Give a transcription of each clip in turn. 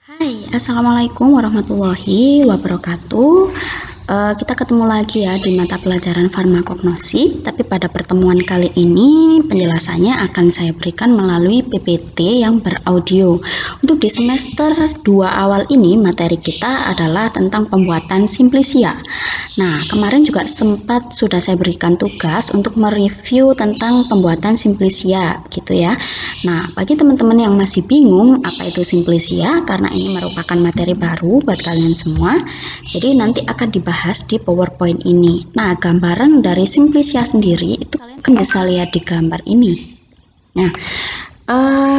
Hai, Assalamualaikum warahmatullahi wabarakatuh. Kita ketemu lagi ya di mata pelajaran farmakognosi, tapi pada pertemuan kali ini penjelasannya akan saya berikan melalui PPT yang beraudio. Untuk di semester 2 awal ini materi kita adalah tentang pembuatan simplisia. Nah, kemarin juga sempat sudah saya berikan tugas untuk mereview tentang pembuatan simplisia gitu ya. Nah, bagi teman-teman yang masih bingung apa itu simplisia, karena ini merupakan materi baru buat kalian semua, jadi nanti akan dibahas di PowerPoint ini. Nah, gambaran dari simplisia sendiri itu kalian bisa lihat di gambar ini. Nah,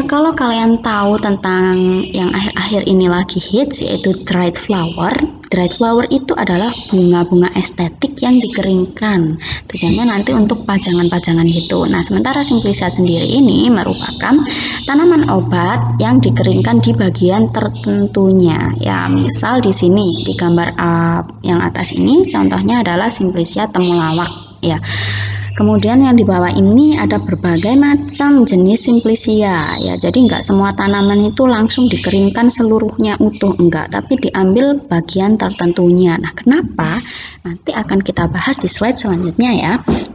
kalau kalian tahu tentang yang akhir-akhir ini lagi hits, yaitu dried flower. Dried flower itu adalah bunga-bunga estetik yang dikeringkan. Tujuannya nanti untuk pajangan-pajangan gitu. Nah, sementara simplisia sendiri ini merupakan tanaman obat yang dikeringkan di bagian tertentunya. Ya, misal di sini di gambar yang atas ini contohnya adalah simplisia temulawak ya. Kemudian yang di bawah ini ada berbagai macam jenis simplisia ya. Jadi enggak semua tanaman itu langsung dikeringkan seluruhnya utuh, enggak, tapi diambil bagian tertentunya. Nah, kenapa? Nanti akan kita bahas di slide selanjutnya ya.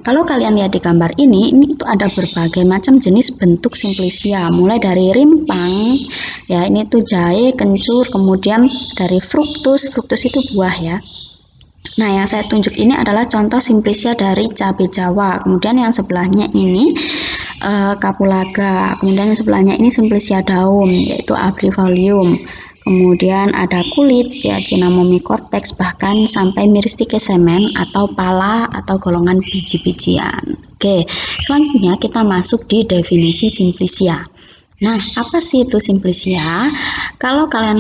Kalau kalian lihat di gambar ini itu ada berbagai macam jenis bentuk simplisia, mulai dari rimpang ya, ini tuh jahe, kencur, kemudian dari fruktus itu buah ya. Nah, yang saya tunjuk ini adalah contoh simplisia dari cabai Jawa. Kemudian yang sebelahnya ini kapulaga. Kemudian yang sebelahnya ini simplisia daun, yaitu abrivalium. Kemudian ada kulit, ya Cinnamomum cortex, bahkan sampai Myristica semen atau pala atau golongan biji-bijian. Oke, selanjutnya kita masuk di definisi simplisia. Nah, apa sih itu simplisia? Kalau kalian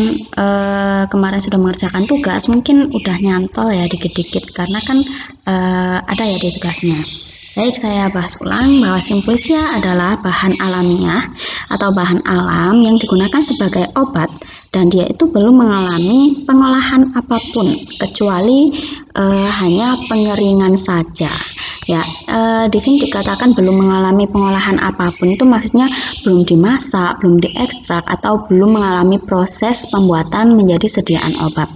kemarin sudah mengerjakan tugas, mungkin udah nyantol ya dikit-dikit, karena kan ada ya di tugasnya. Baik, saya bahas ulang bahwa simplisia adalah bahan alamiah atau bahan alam yang digunakan sebagai obat dan dia itu belum mengalami pengolahan apapun kecuali hanya pengeringan saja. Ya, di sini dikatakan belum mengalami pengolahan apapun, itu maksudnya belum dimasak, belum diekstrak, atau belum mengalami proses pembuatan menjadi sediaan obat.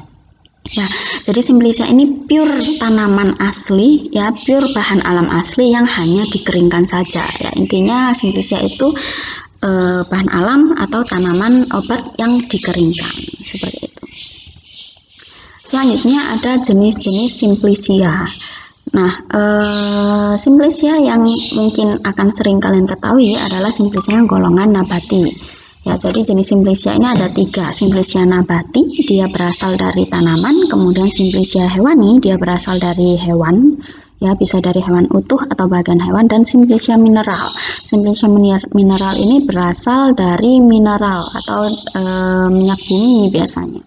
Ya, jadi simplisia ini pure tanaman asli ya, pure bahan alam asli yang hanya dikeringkan saja ya. Intinya simplisia itu bahan alam atau tanaman obat yang dikeringkan seperti itu. Selanjutnya ada jenis-jenis simplisia. Nah, simplisia yang mungkin akan sering kalian ketahui adalah simplisia yang golongan nabati. Ya, jadi jenis simplisia ini ada 3. Simplisia nabati, dia berasal dari tanaman. Kemudian simplisia hewani, dia berasal dari hewan. Ya, bisa dari hewan utuh atau bagian hewan. Dan simplisia mineral. Simplisia mineral ini berasal dari mineral atau minyak bumi biasanya.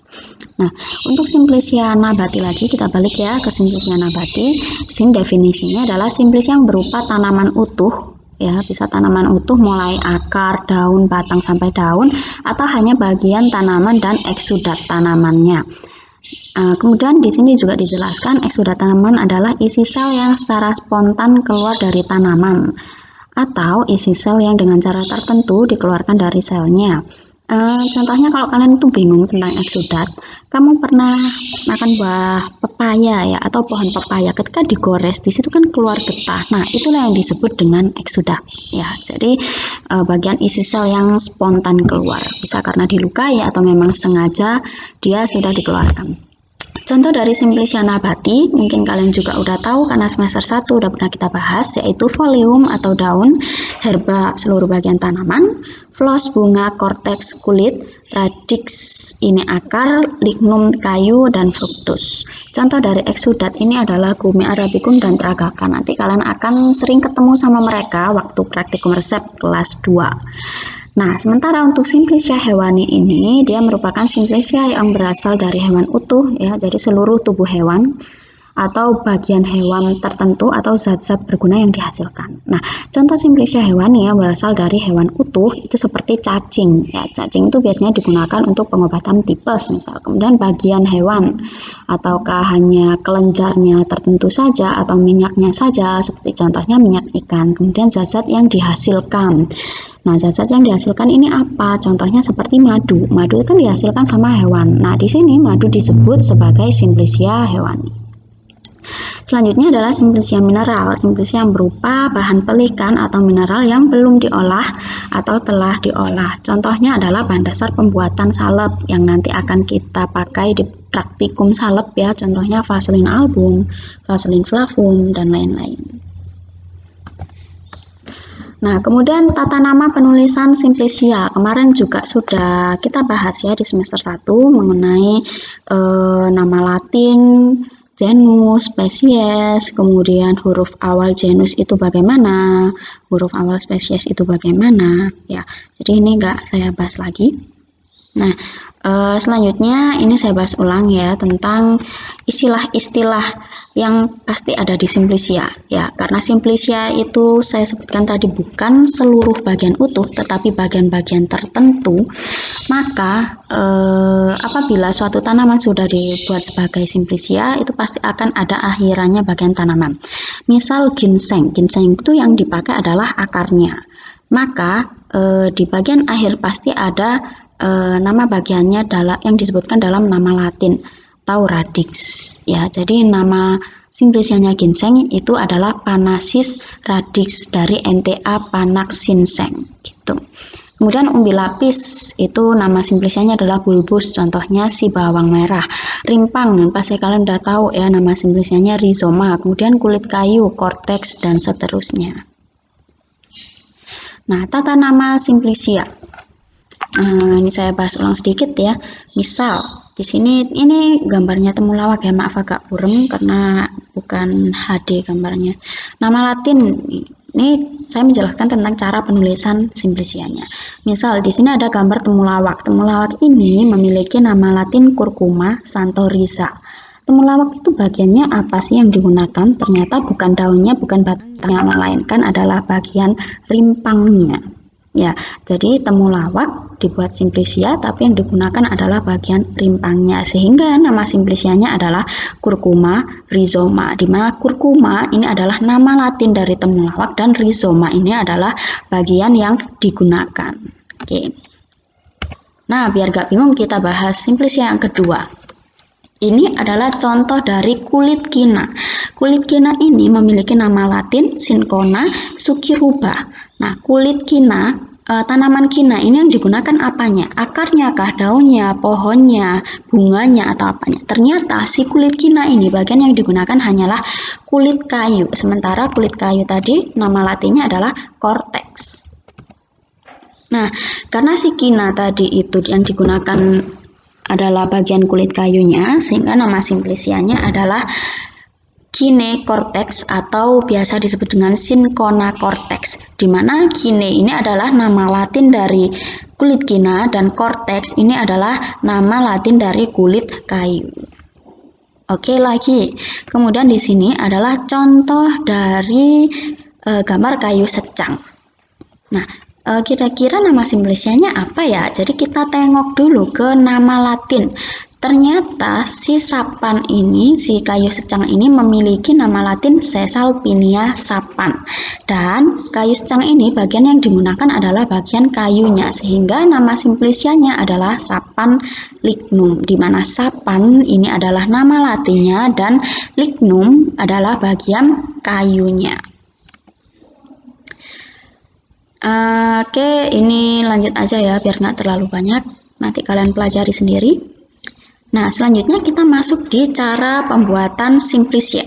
Nah, untuk simplisia nabati lagi, kita balik ya ke simplisia nabati. Di sini definisinya adalah simplisia yang berupa tanaman utuh. Ya, bisa tanaman utuh mulai akar, daun, batang sampai daun, atau hanya bagian tanaman dan eksudat tanamannya. Kemudian di sini juga dijelaskan eksudat tanaman adalah isi sel yang secara spontan keluar dari tanaman, atau isi sel yang dengan cara tertentu dikeluarkan dari selnya. Contohnya kalau kalian tuh bingung tentang eksudat, kamu pernah makan buah pepaya ya, atau pohon pepaya, ketika digores di situ kan keluar getah. Nah, itulah yang disebut dengan eksudat ya. Jadi bagian isi sel yang spontan keluar, bisa karena dilukai atau memang sengaja dia sudah dikeluarkan. Contoh dari simplisia nabati, mungkin kalian juga udah tahu karena semester 1 udah pernah kita bahas, yaitu folium atau daun, herba seluruh bagian tanaman, flos bunga, korteks kulit, radix ini akar, lignum kayu, dan fruktus. Contoh dari eksudat ini adalah gumi arabicum dan tragaca. Nanti kalian akan sering ketemu sama mereka waktu praktikum resep kelas 2. Nah, sementara untuk simplisia hewani ini, dia merupakan simplisia yang berasal dari hewan utuh ya, jadi seluruh tubuh hewan. atau bagian hewan tertentu atau zat-zat berguna yang dihasilkan. Nah, contoh simplisia hewani yang berasal dari hewan utuh itu seperti cacing. Ya, cacing itu biasanya digunakan untuk pengobatan tipes misal. Kemudian bagian hewan ataukah hanya kelenjarnya tertentu saja atau minyaknya saja seperti contohnya minyak ikan. Kemudian zat-zat yang dihasilkan. Nah, zat-zat yang dihasilkan ini apa? Contohnya seperti madu. Madu itu kan dihasilkan sama hewan. Nah, di sini madu disebut sebagai simplisia hewani. Selanjutnya adalah simplisia mineral. Simplisia yang berupa bahan pelikan atau mineral yang belum diolah atau telah diolah. Contohnya adalah bahan dasar pembuatan salep yang nanti akan kita pakai di praktikum salep ya. Contohnya vaselin album, vaselin flavum, dan lain-lain. Nah, kemudian tata nama penulisan simplisia. Kemarin juga sudah kita bahas ya di semester 1 mengenai nama Latin, genus, spesies, kemudian huruf awal genus itu bagaimana, huruf awal spesies itu bagaimana, ya. Jadi ini enggak saya bahas lagi. Nah, selanjutnya ini saya bahas ulang ya tentang istilah-istilah yang pasti ada di simplisia ya, karena simplisia itu saya sebutkan tadi bukan seluruh bagian utuh tetapi bagian-bagian tertentu, maka apabila suatu tanaman sudah dibuat sebagai simplisia itu pasti akan ada akhirannya bagian tanaman. Misal ginseng itu yang dipakai adalah akarnya, maka di bagian akhir pasti ada nama bagiannya yang disebutkan dalam nama Latin atau radix ya. Jadi nama simplisianya ginseng itu adalah Panasis radix dari NTA panax ginseng gitu. Kemudian umbi lapis itu nama simplisianya adalah bulbus, contohnya si bawang merah. Rimpang pasti kalian udah tahu ya nama simplisianya rhizoma. Kemudian kulit kayu, cortex, dan seterusnya. Nah, tata nama simplisia. Ini saya bahas ulang sedikit ya. Misal di sini ini gambarnya temulawak ya, maaf agak burem karena bukan HD gambarnya. Nama Latin ini saya menjelaskan tentang cara penulisan simplisianya. Misal di sini ada gambar temulawak. Temulawak ini memiliki nama Latin Curcuma santoriza. Temulawak itu bagiannya apa sih yang digunakan? Ternyata bukan daunnya, bukan batangnya, melainkan adalah bagian rimpangnya. Ya, jadi temulawak dibuat simplisia tapi yang digunakan adalah bagian rimpangnya, sehingga nama simplisianya adalah Curcuma rhizoma, di mana curcuma ini adalah nama Latin dari temulawak dan rhizoma ini adalah bagian yang digunakan. Oke. Nah, biar gak bingung kita bahas simplisia yang kedua. Ini adalah contoh dari kulit kina. Kulit kina ini memiliki nama Latin Cinchona succiruba. Nah, kulit kina, tanaman kina ini yang digunakan apanya? Akarnya kah, daunnya, pohonnya, bunganya, atau apanya? Ternyata si kulit kina ini bagian yang digunakan hanyalah kulit kayu. Sementara kulit kayu tadi nama Latinnya adalah cortex. Nah, karena si kina tadi itu yang digunakan adalah bagian kulit kayunya, sehingga nama simplisianya adalah kine cortex atau biasa disebut dengan Cinchona cortex, di mana kine ini adalah nama Latin dari kulit kina dan cortex ini adalah nama Latin dari kulit kayu. Oke, lagi. Kemudian di sini adalah contoh dari gambar kayu secang. Nah, kira-kira nama simplisianya apa ya? Jadi kita tengok dulu ke nama Latin. Ternyata si sapan ini, si kayu secang ini memiliki nama Latin Caesalpinia sapan. Dan kayu secang ini bagian yang digunakan adalah bagian kayunya, sehingga nama simplisianya adalah sapan lignum, di mana sapan ini adalah nama Latinnya dan lignum adalah bagian kayunya. Oke, ini lanjut aja ya biar nggak terlalu banyak, nanti kalian pelajari sendiri. Nah, selanjutnya kita masuk di cara pembuatan simplisia.